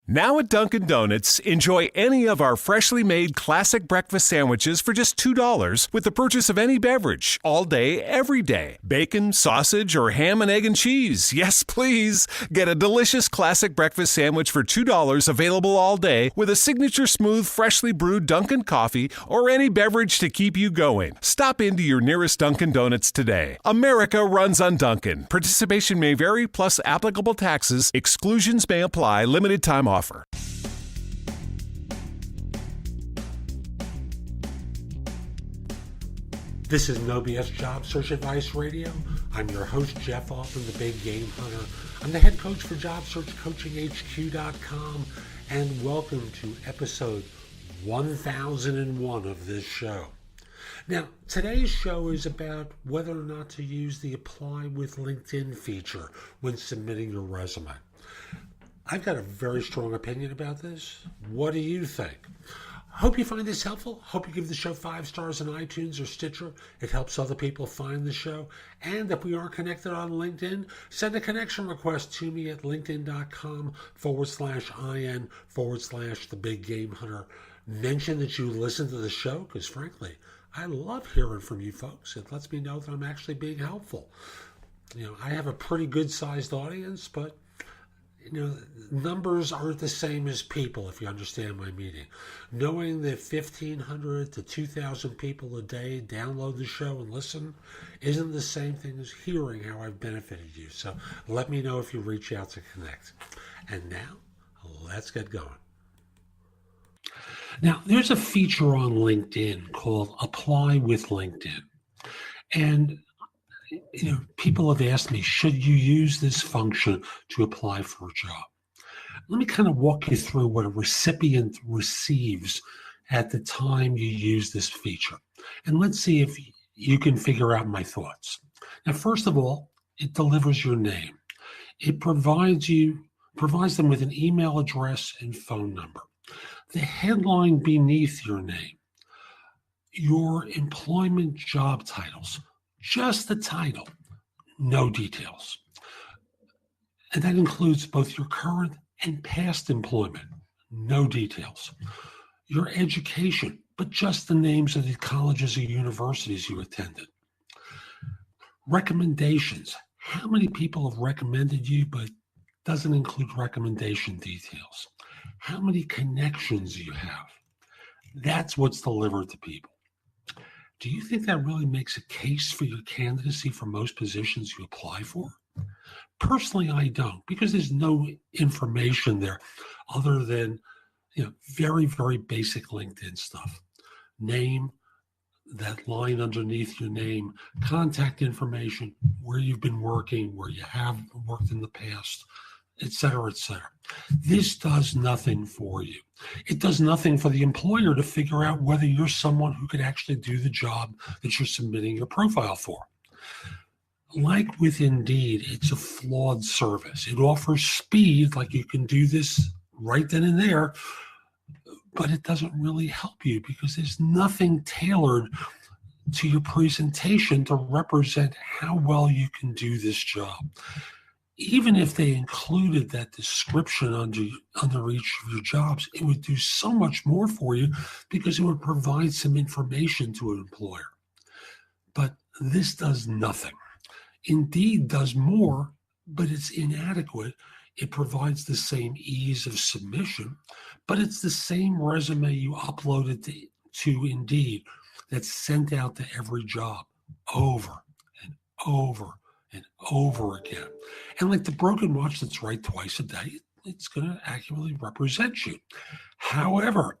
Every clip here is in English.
Now at Dunkin Donuts, enjoy any of our freshly made classic breakfast sandwiches for just $2 with the purchase of any beverage, all day, every day. Bacon, sausage, or ham and egg and cheese. Yes, please. Get a delicious classic breakfast sandwich for $2 available all day with a signature smooth, freshly brewed Dunkin coffee or any beverage to keep you going. Stop into your nearest Dunkin Donuts today. America runs on Dunkin. Participation may vary, plus applicable taxes. Exclusions may apply. Limited time offer. This is No BS Job Search Advice Radio. I'm your host, Jeff Altman, the Big Game Hunter. I'm the head coach for JobSearchCoachingHQ.com, and welcome to episode 1001 of this show. Now, today's show is about whether or not to use the Apply with LinkedIn feature when submitting your resume. I've got a very strong opinion about this. What do you think? Hope you find this helpful. Hope you give the show 5 stars on iTunes or Stitcher. It helps other people find the show. And if we are connected on LinkedIn, send a connection request to me at linkedin.com/IN/the Big Game Hunter. Mention that you listen to the show, because frankly, I love hearing from you folks. It lets me know that I'm actually being helpful. I have a pretty good sized audience, but numbers aren't the same as people, if you understand my meaning. Knowing that 1,500 to 2,000 people a day download the show and listen isn't the same thing as hearing how I've benefited you. So let me know if you reach out to connect. And now, let's get going. Now, there's a feature on LinkedIn called Apply with LinkedIn. And people have asked me, should you use this function to apply for a job? Let me kind of walk you through what a recipient receives at the time you use this feature. And let's see if you can figure out my thoughts. Now, first of all, it delivers your name. It provides them with an email address and phone number. The headline beneath your name, your employment job titles, just the title, no details. And that includes both your current and past employment, no details. Your education, but just the names of the colleges or universities you attended. Recommendations, how many people have recommended you, but doesn't include recommendation details. How many connections you have. That's what's delivered to people. Do you think that really makes a case for your candidacy for most positions you apply for? Personally, I don't, because there's no information there other than very, very basic LinkedIn stuff. Name, that line underneath your name, contact information, where you've been working, where you have worked in the past, et cetera, et cetera. This does nothing for you. It does nothing for the employer to figure out whether you're someone who could actually do the job that you're submitting your profile for. Like with Indeed, it's a flawed service. It offers speed, like you can do this right then and there, but it doesn't really help you because there's nothing tailored to your presentation to represent how well you can do this job. Even if they included that description under each of your jobs, it would do so much more for you because it would provide some information to an employer. But this does nothing. Indeed does more, but it's inadequate. It provides the same ease of submission, but it's the same resume you uploaded to Indeed that's sent out to every job over and over and over again. And like the broken watch that's right twice a day, it's going to accurately represent you. However,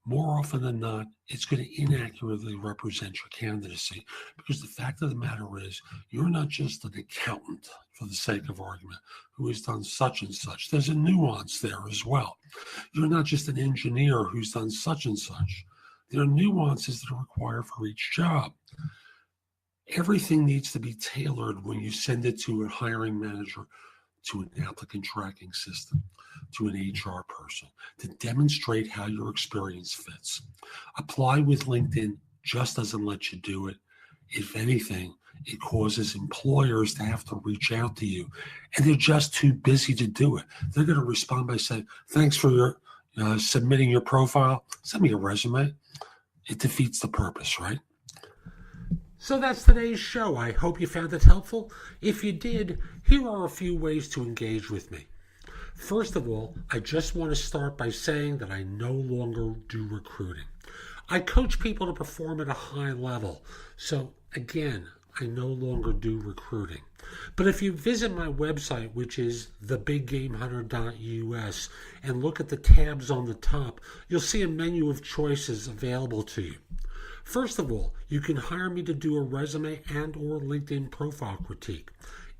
more often than not, it's going to inaccurately represent your candidacy because the fact of the matter is you're not just an accountant, for the sake of argument, who has done such and such. There's a nuance there as well. You're not just an engineer who's done such and such. There are nuances that are required for each job. Everything needs to be tailored when you send it to a hiring manager, to an applicant tracking system, to an HR person, to demonstrate how your experience fits. Apply with LinkedIn just doesn't let you do it. If anything, it causes employers to have to reach out to you, and they're just too busy to do it. They're going to respond by saying, thanks for your submitting your profile. Send me your resume. It defeats the purpose, right? So that's today's show. I hope you found it helpful. If you did, here are a few ways to engage with me. First of all, I just want to start by saying that I no longer do recruiting. I coach people to perform at a high level. So again, I no longer do recruiting. But if you visit my website, which is thebiggamehunter.us, and look at the tabs on the top, you'll see a menu of choices available to you. First of all, you can hire me to do a resume and or LinkedIn profile critique,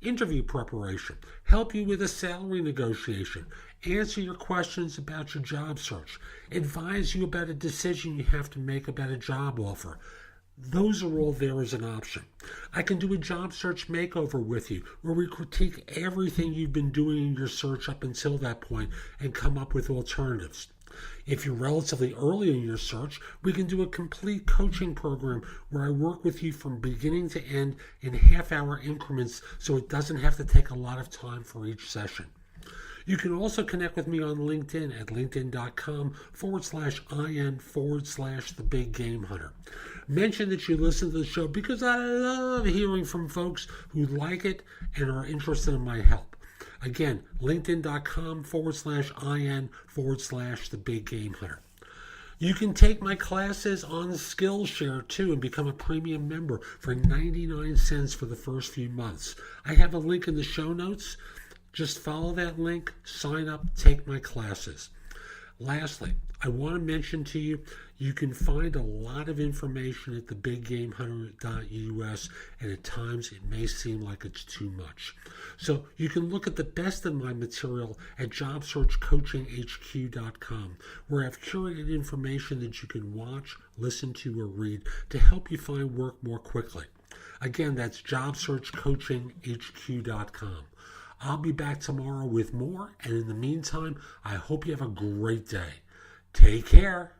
interview preparation, help you with a salary negotiation, answer your questions about your job search, advise you about a decision you have to make about a job offer. Those are all there as an option. I can do a job search makeover with you where we critique everything you've been doing in your search up until that point and come up with alternatives. If you're relatively early in your search, we can do a complete coaching program where I work with you from beginning to end in half-hour increments so it doesn't have to take a lot of time for each session. You can also connect with me on LinkedIn at linkedin.com/IN/TheBigGameHunter. Mention that you listen to the show because I love hearing from folks who like it and are interested in my help. Again, linkedin.com/IN/TheBigGameHunter. You can take my classes on Skillshare too and become a premium member for 99 cents for the first few months. I have a link in the show notes. Just follow that link, sign up, take my classes. Lastly, I want to mention to you, you can find a lot of information at thebiggamehunter.us, and at times it may seem like it's too much. So you can look at the best of my material at jobsearchcoachinghq.com, where I've curated information that you can watch, listen to, or read to help you find work more quickly. Again, that's jobsearchcoachinghq.com. I'll be back tomorrow with more, and in the meantime, I hope you have a great day. Take care.